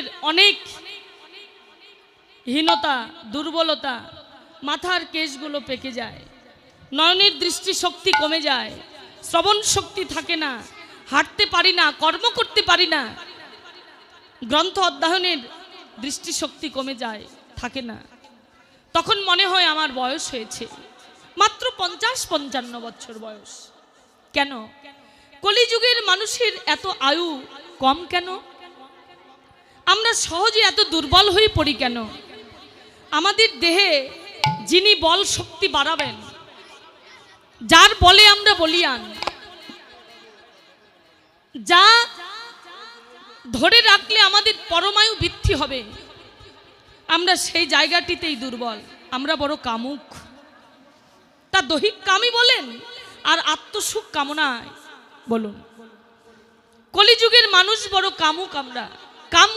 আমাদের অনেক হীনতা, দুর্বলতা, মাথার কেশগুলো পেকে যায়, নয়নের দৃষ্টিশক্তি কমে যায়, শ্রবণ শক্তি থাকে না, হাঁটতে পারি না, কর্ম করতে পারি না, গ্রন্থ অধ্যয়নের দৃষ্টিশক্তি কমে যায়, থাকে না। তখন মনে হয় আমার বয়স হয়েছে, মাত্র 50-55 বছর বয়স। কেন কলিযুগের মানুষের এত আয়ু কম? কেন আমরা সহজে এত দুর্বল হয়ে পড়ি? কেন আমাদের দেহে যিনি বল শক্তি বাড়াবেন, যার বলে আমরা বলিয়ান, যা ধরে রাখলে আমাদের পরমায়ু বৃদ্ধি হবে, আমরা সেই জায়গাটিতেই দুর্বল। আমরা বড় কামুক, তা দৈহিক কামই বলেন আর আত্মসুখ কামনায় বলুন। কলিযুগের মানুষ বড় কামুক। আমরা কাম